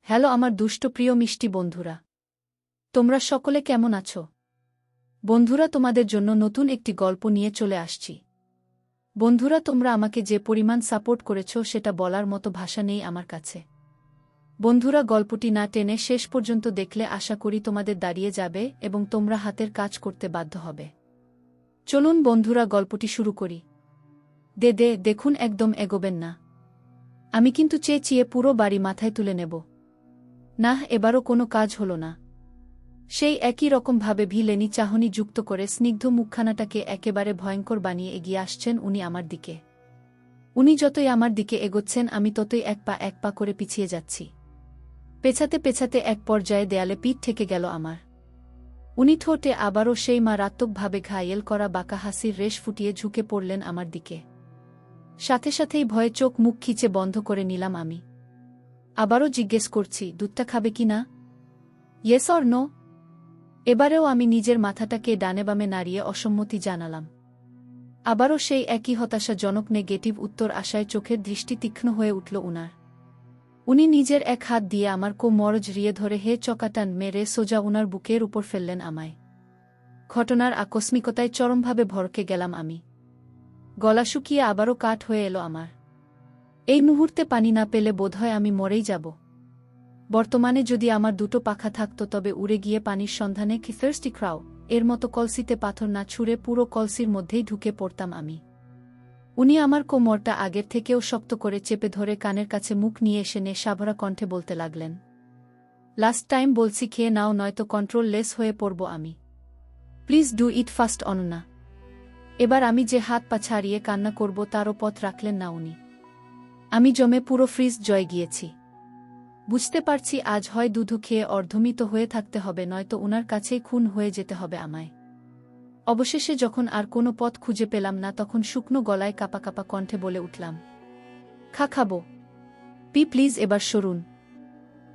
Hello আমার দুষ্ট প্রিয় মিষ্টি বন্ধুরা, তোমরা সকলে কেমন আছো? বন্ধুরা, তোমাদের জন্য নতুন একটি গল্প নিয়ে চলে আসছি। বন্ধুরা, তোমরা আমাকে যে পরিমাণ সাপোর্ট করেছ সেটা বলার মতো ভাষা নেই আমার কাছে। বন্ধুরা, গল্পটি না টেনে শেষ পর্যন্ত দেখলে আশা করি তোমাদের দাঁড়িয়ে যাবে এবং তোমরা হাতের কাজ করতে বাধ্য হবে। চলুন বন্ধুরা, গল্পটি শুরু করি। দেখুন, একদম এগোবেন না। আমি কিন্তু চেয়ে পুরো বাড়ি মাথায় তুলে নেব। না, এবারও কোনো কাজ হল না। সেই একই রকমভাবে ভিলেনি চাহনি যুক্ত করে স্নিগ্ধ মুখখানাটাকে একেবারে ভয়ঙ্কর বানিয়ে এগিয়ে আসছেন উনি আমার দিকে। উনি যতই আমার দিকে এগোচ্ছেন আমি ততই এক পা করে পিছিয়ে যাচ্ছি। পেছাতে পেছাতে এক পর্যায়ে দেয়ালে পিঠ ঠেকে গেল আমার। উনি ঠোঁটে আবারও সেই মারাত্মকভাবে ঘায়েল করা বাঁকা হাসির রেশ ফুটিয়ে ঝুঁকে পড়লেন আমার দিকে। সাথে সাথেই ভয়ে চোখ মুখ খিচে বন্ধ করে নিলাম আমি। আবারও জিজ্ঞেস করছি, দুধটা খাবে কি না? Yes or no? এবারেও আমি নিজের মাথাটাকে ডানে বামে নাড়িয়ে অসম্মতি জানালাম। আবারও সেই একই হতাশাজনক নেগেটিভ উত্তর আশায় চোখের দৃষ্টি তীক্ষ্ণ হয়ে উঠল উনার। উনি নিজের এক হাত দিয়ে আমার কোমর জড়িয়ে ধরে হে চকাটান মেরে সোজা উনার বুকের উপর ফেললেন আমায়। ঘটনার আকস্মিকতায় চরমভাবে ভড়কে গেলাম আমি। গলা শুকিয়ে আবারও কাঠ হয়ে এলো আমার। এই মুহূর্তে পানি না পেলে বোধহয় আমি মরেই যাব। বর্তমানে যদি আমার দুটো পাখা থাকত তবে উড়ে গিয়ে পানির সন্ধানে কি থার্স্টি ক্রাউ এর মতো কলসিতে পাথর না ছুঁড়ে পুরো কলসির মধ্যেই ঢুকে পড়তাম আমি। উনি আমার কোমরটা আগের থেকেও শক্ত করে চেপে ধরে কানের কাছে মুখ নিয়ে এসে নেশাভরা কণ্ঠে বলতে লাগলেন, লাস্ট টাইম বলছি খেয়ে নাও, নয়তো কন্ট্রোল লেস হয়ে পড়ব আমি। Please do it fast অননা। এবার আমি যে হাত পা ছাড়িয়ে কান্না করব তারও পথ রাখলেন না উনি। আমি জমে পুরো ফ্রিজ জয় গিয়েছি। বুঝতে পারছি আজ হয় দুধ খেয়ে অর্ধমিত হয়ে থাকতে হবে, নয়তো উনার কাছেই খুন হয়ে যেতে হবে আমায়। অবশেষে যখন আর কোনো পথ খুঁজে পেলাম না তখন শুকনো গলায় কাপা কাপা কণ্ঠে বলে উঠলাম, খাবো। প্লিজ এবার সরুন।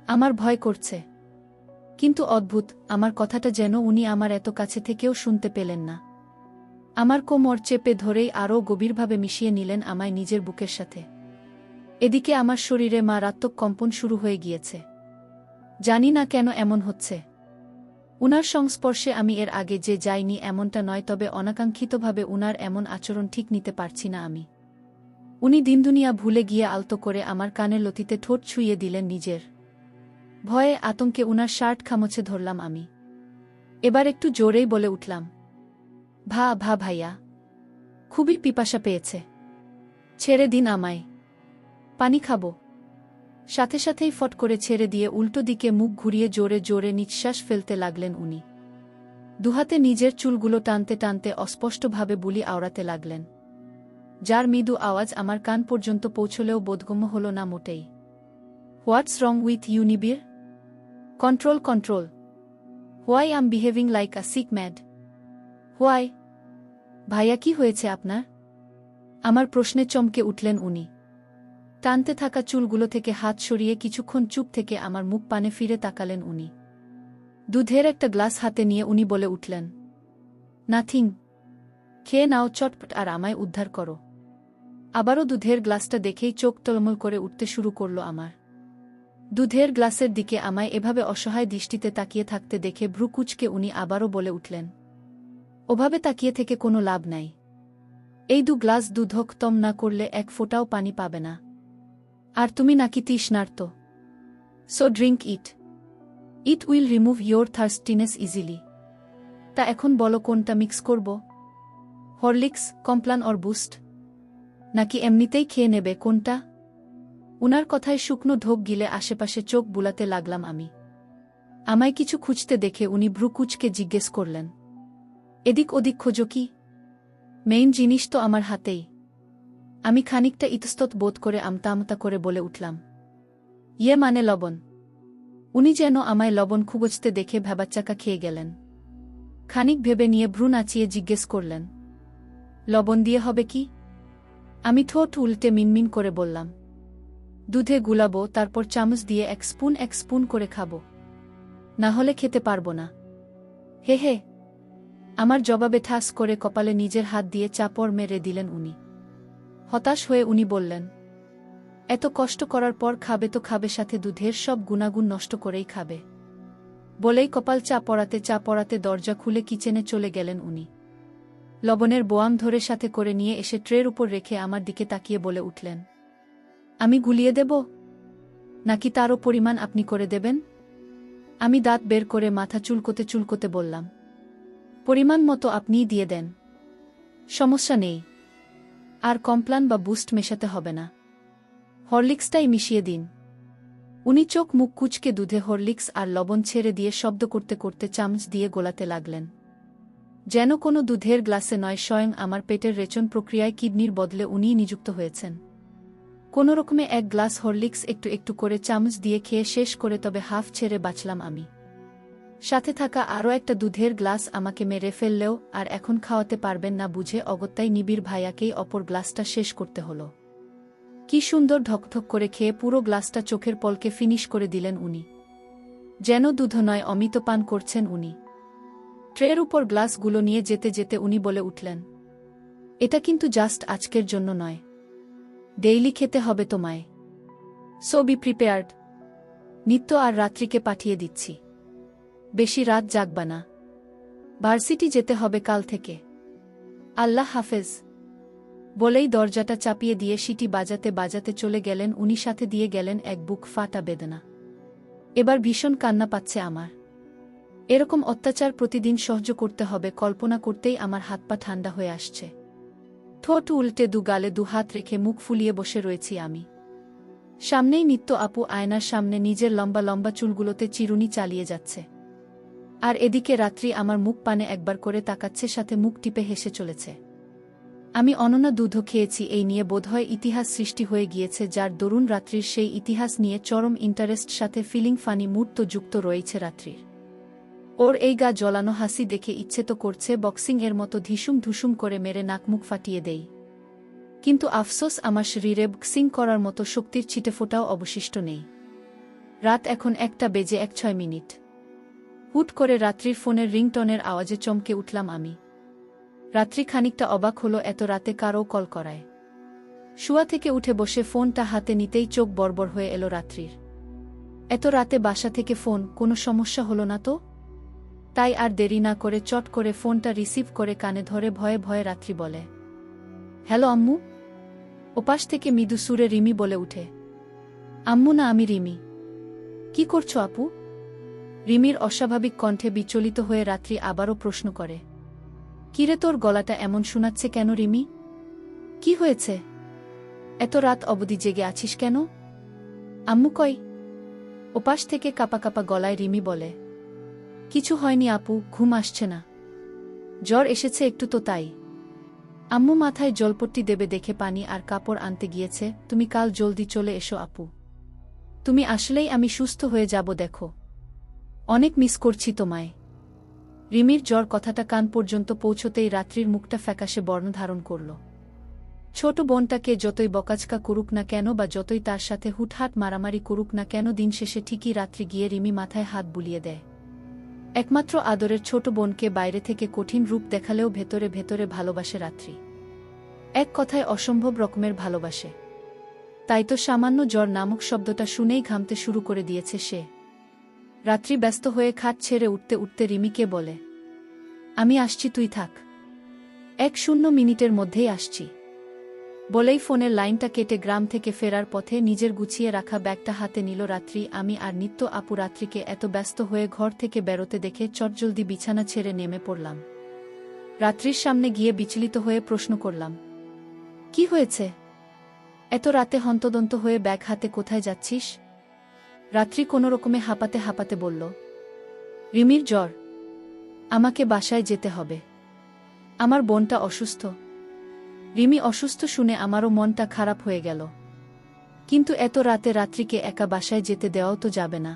আমার ভয় করছে। কিন্তু অদ্ভুত, আমার কথাটা যেন উনি আমার এত কাছে থেকেও শুনতে পেলেন না। আমার কোমর চেপে ধরেই আরও গভীরভাবে মিশিয়ে নিলেন আমায় নিজের বুকের সাথে। এদিকে আমার শরীরে মারাত্মক কম্পন শুরু হয়ে গিয়েছে। জানি না কেন এমন হচ্ছে। উনার সংস্পর্শে আমি এর আগে যে যাইনি এমনটা নয়, তবে অনাকাঙ্ক্ষিতভাবে উনার এমন আচরণ ঠিক নিতে পারছি না আমি। উনি দিনদুনিয়া ভুলে গিয়ে আলতো করে আমার কানের লতিতে ঠোঁট ছুঁয়ে দিলেন নিজের। ভয়ে আতঙ্কে উনার শার্ট খামচে ধরলাম আমি। এবার একটু জোরেই বলে উঠলাম, ভাইয়া, খুবই পিপাসা পেয়েছে। ছেড়ে দিন আমায়। পানি খাবো। সাথে সাথেই ফট করে ছেড়ে দিয়ে উল্টো দিকে মুখ ঘুরিয়ে জোরে জোরে নিঃশ্বাস ফেলতে লাগলেন উনি। দুহাতে নিজের চুলগুলো টানতে টানতে অস্পষ্টভাবে বুলি আওড়াতে লাগলেন, যার মৃদু আওয়াজ আমার কান পর্যন্ত পৌঁছলেও বোধগম্য হল না মোটেই। What's wrong with you Nibir? Control. Why am behaving like a sick mad? Why? ভাইয়া, কি হয়েছে আপনার? আমার প্রশ্নে চমকে উঠলেন উনি। টানতে থাকা চুলগুলো থেকে হাত সরিয়ে কিছুক্ষণ চুপ থেকে আমার মুখ পানে ফিরে তাকালেন উনি। দুধের একটা গ্লাস হাতে নিয়ে উনি বলে উঠলেন, নাথিং। খেয়ে নাও চটপট আর আমায় উদ্ধার করো। আবারও দুধের গ্লাসটা দেখেই চোখ টলমল করে উঠতে শুরু করল আমার। দুধের গ্লাসের দিকে আমায় এভাবে অসহায় দৃষ্টিতে তাকিয়ে থাকতে দেখে ভ্রু কুঁচকে উনি আবারও বলে উঠলেন, ওভাবে তাকিয়ে থেকে কোনো লাভ নাই। এই গ্লাস দুধ খতম না করলে এক ফোঁটাও পানি পাবে না। আর তুমি নাকি তৃষ্ণার্ত। So drink it. It will remove your thirstiness easily. তা এখন বলো কোনটা মিক্স করব? Horlicks, Complan or Boost? নাকি এমনিতেই খেয়ে নেবে, কোনটা? উনার কথায় শুকনো ঢোক গিলে আশেপাশে চোখ বুলাতে লাগলাম আমি। আমায় কিছু খুঁজতে দেখে উনি ভ্রু কুঁচকে জিজ্ঞেস করলেন, এদিক ওদিক খোঁজো কি? মেইন জিনিস তো আমার হাতেই। আমি খানিকটা ইতস্তত বোধ করে আমতা করে বলে উঠলাম, ইয়ে মানে লবণ। উনি যেন আমায় লবণ খুঁজতে দেখে ভ্যাবাচ্চাকা খেয়ে গেলেন। খানিক ভেবে নিয়ে ভ্রু নাচিয়ে জিজ্ঞেস করলেন, লবণ দিয়ে হবে কি? আমি ঠোঁট উল্টে মিনমিন করে বললাম, দুধে গুলাবো, তারপর চামচ দিয়ে এক স্পুন করে খাবো। না হলে খেতে পারবো না। হে। আমার জবাবে ঠাস করে কপালে নিজের হাত দিয়ে চাপড় মেরে দিলেন উনি। হতাশ হয়ে উনি বললেন, এত কষ্ট করার পর খাবে তো খাবে, সাথে দুধের সব গুণাগুণ নষ্ট করেই খাবে। বলেই কপাল চা পড়াতে দরজা খুলে কিচেনে চলে গেলেন উনি। লবণের বোয়াম ধরে সাথে করে নিয়ে এসে ট্রের উপর রেখে আমার দিকে তাকিয়ে বলে উঠলেন, আমি গুলিয়ে দেব নাকি তারও পরিমাণ আপনি করে দেবেন? আমি দাঁত বের করে মাথা চুলকোতে বললাম, পরিমাণ মতো আপনিই দিয়ে দেন, সমস্যা নেই। আর কমপ্লান বা বুস্ট মেশাতে হবে না, হরলিক্সটাই মিশিয়ে দিন। উনি চোখ মুখ কুচকে দুধে হরলিক্স আর লবণ ছেড়ে দিয়ে শব্দ করতে চামচ দিয়ে গোলাতে লাগলেন, যেন কোনো দুধের গ্লাসে নয়, স্বয়ং আমার পেটের রেচন প্রক্রিয়ায় কিডনির বদলে উনিই নিযুক্ত হয়েছেন। কোনোরকমে এক গ্লাস হরলিক্স একটু করে চামচ দিয়ে খেয়ে শেষ করে তবে হাফ ছেড়ে বাঁচলাম আমি। সাথে থাকা আরও একটা দুধের গ্লাস আমাকে মেরে ফেললেও আর এখন খাওয়াতে পারবেন না বুঝে অগত্যাই নিবিড় ভাইয়াকেই অপর গ্লাসটা শেষ করতে হলো। কি সুন্দর ঢকঢক করে খেয়ে পুরো গ্লাসটা চোখের পলকে ফিনিশ করে দিলেন উনি, যেন দুধ নয় অমৃত পান করছেন উনি। ট্রের উপর গ্লাসগুলো নিয়ে যেতে উনি বলে উঠলেন, এটা কিন্তু জাস্ট আজকের জন্য নয়, ডেইলি খেতে হবে তোমায়। So be prepared. নিত্য আর রাত্রিকে পাঠিয়ে দিচ্ছি, বেশি রাত জাগবা না, ভার্সিটি যেতে হবে কাল থেকে। আল্লাহ হাফেজ। বলেই দরজাটা চাপিয়ে দিয়ে সিটি বাজাতে চলে গেলেন উনি, সাথে দিয়ে গেলেন এক বুক ফাটা বেদনা। এবার ভীষণ কান্না পাচ্ছে আমার। এরকম অত্যাচার প্রতিদিন সহ্য করতে হবে কল্পনা করতেই আমার হাত পা ঠান্ডা হয়ে আসছে। ঠোঁট উল্টে গালে হাত রেখে মুখ ফুলিয়ে বসে রয়েছি আমি। সামনেই নিত্য আপু আয়নার সামনে নিজের লম্বা চুলগুলোতে চিরুনি চালিয়ে যাচ্ছে, আর এদিকে রাত্রি আমার মুখ পানে একবার করে তাকাচ্ছে, সাথে মুখ টিপে হেসে চলেছে। আমি অননা দুধও খেয়েছি এই নিয়ে বোধহয় ইতিহাস সৃষ্টি হয়ে গিয়েছে, যার দরুন রাত্রির সেই ইতিহাস নিয়ে চরম ইন্টারেস্ট, সাথে ফিলিং ফানি মুড তো যুক্ত রয়েছে রাত্রির। ওর এই গা জ্বলানো হাসি দেখে ইচ্ছে তো করছে বক্সিং এর মতো ধিসুম করে মেরে নাকমুখ ফাটিয়ে দেই, কিন্তু আফসোস আমার শরীরে বক্সিং করার মতো শক্তির ছিটেফোঁটাও অবশিষ্ট নেই। রাত এখন 1:06। হুট করে রাত্রির ফোনের রিংটনের আওয়াজে চমকে উঠলাম আমি। রাত্রি খানিকটা অবাক হলো এত রাতে কারও কল করায়। শুয়া থেকে উঠে বসে ফোনটা হাতে নিতেই চোখ বড়বড় হয়ে এলো রাত্রির। এত রাতে বাসা থেকে ফোন, কোনো সমস্যা হলো না তো? তাই আর দেরি না করে চট করে ফোনটা রিসিভ করে কানে ধরে ভয়ে রাত্রি বলে, হ্যালো আম্মু। ওপাশ থেকে মৃদু সুরে রিমি বলে উঠে, আম্মু না, আমি রিমি। কি করছো আপু? রিমির অস্বাভাবিক কণ্ঠে বিচলিত হয়ে রাত্রি আবারও প্রশ্ন করে, কিরে তোর গলাটা এমন শোনাচ্ছে কেন রিমি? কি হয়েছে? এত রাত অবধি জেগে আছিস কেন? আম্মু কই? ওপাশ থেকে কাপা গলায় রিমি বলে, কিছু হয়নি আপু, ঘুম আসছে না, জ্বর এসেছে একটু তো তাই। আম্মু মাথায় জলপট্টি দেবে দেখে পানি আর কাপড় আনতে গিয়েছে। তুমি কাল জলদি চলে এসো আপু, তুমি আসলেই আমি সুস্থ হয়ে যাব দেখো, অনেক মিস করছি তোমায়। রিমির জ্বর কথাটা কান পর্যন্ত পৌঁছতেই রাত্রির মুখটা ফ্যাকাশে বর্ণ ধারণ করল। ছোট বোনটাকে যতই বকাঝকা করুক না কেন বা যতই তার সাথে হুটহাট মারামারি করুক না কেন, দিন শেষে ঠিকই রাত্রি গিয়ে রিমি মাথায় হাত বুলিয়ে দেয়। একমাত্র আদরের ছোট বোনকে বাইরে থেকে কঠিন রূপ দেখালেও ভেতরে ভালোবাসে রাত্রি। এক কথায় অসম্ভব রকমের ভালোবাসে। তাই তো সামান্য জ্বর নামক শব্দটা শুনেই ঘামতে শুরু করে দিয়েছে সে। রাত্রি ব্যস্ত হয়ে খাট ছেড়ে উঠতে রিমিকে বলে, আমি আসছি, তুই থাক, 1 মিনিটের মধ্যেই আসছি। বলেই ফোনের লাইনটা কেটে গ্রাম থেকে ফেরার পথে নিজের গুছিয়ে রাখা ব্যাগটা হাতে নিল রাত্রি। আমি আর নিত্য আপু রাত্রিকে এত ব্যস্ত হয়ে ঘর থেকে বেরোতে দেখে চটজলদি বিছানা ছেড়ে নেমে পড়লাম। রাত্রির সামনে গিয়ে বিচলিত হয়ে প্রশ্ন করলাম, কি হয়েছে? এত রাতে হন্তদন্ত হয়ে ব্যাগ হাতে কোথায় যাচ্ছিস? রাত্রি কোনোরকমে হাঁপাতে বলল, রিমির জ্বর, আমাকে বাসায় যেতে হবে, আমার বোনটা অসুস্থ। রিমি অসুস্থ শুনে আমারও মনটা খারাপ হয়ে গেল, কিন্তু এত রাতে রাত্রিকে একা বাসায় যেতে দেওয়াও তো যাবে না।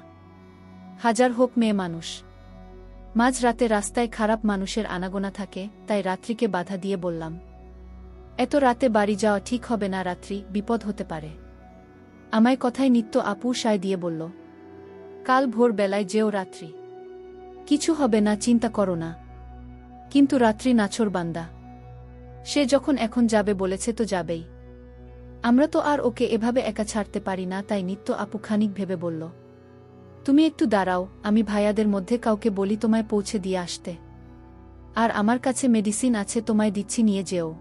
হাজার হোক মেয়ে মানুষ, মাঝ রাতে রাস্তায় খারাপ মানুষের আনাগোনা থাকে, তাই রাত্রিকে বাধা দিয়ে বললাম, এত রাতে বাড়ি যাওয়া ঠিক হবে না রাত্রি, বিপদ হতে পারে। আমায় কথায় নিত্য আপু সায় দিয়ে বলল, কাল ভোর বেলায় যেও রাত্রি, কিছু হবে না, চিন্তা করো না। কিন্তু রাত্রি নাছোড়বান্দা, সে যখন এখন যাবে বলেছে তো যাবেই। আমরা তো আর ওকে এভাবে একা ছাড়তে পারি না, তাই নিত্য আপু খানিক ভেবে বলল, তুমি একটু দাঁড়াও, আমি ভাইয়াদের মধ্যে কাউকে বলি তোমায় পৌঁছে দিয়ে আসতে। আর আমার কাছে মেডিসিন আছে, তোমায় দিচ্ছি, নিয়ে যেও।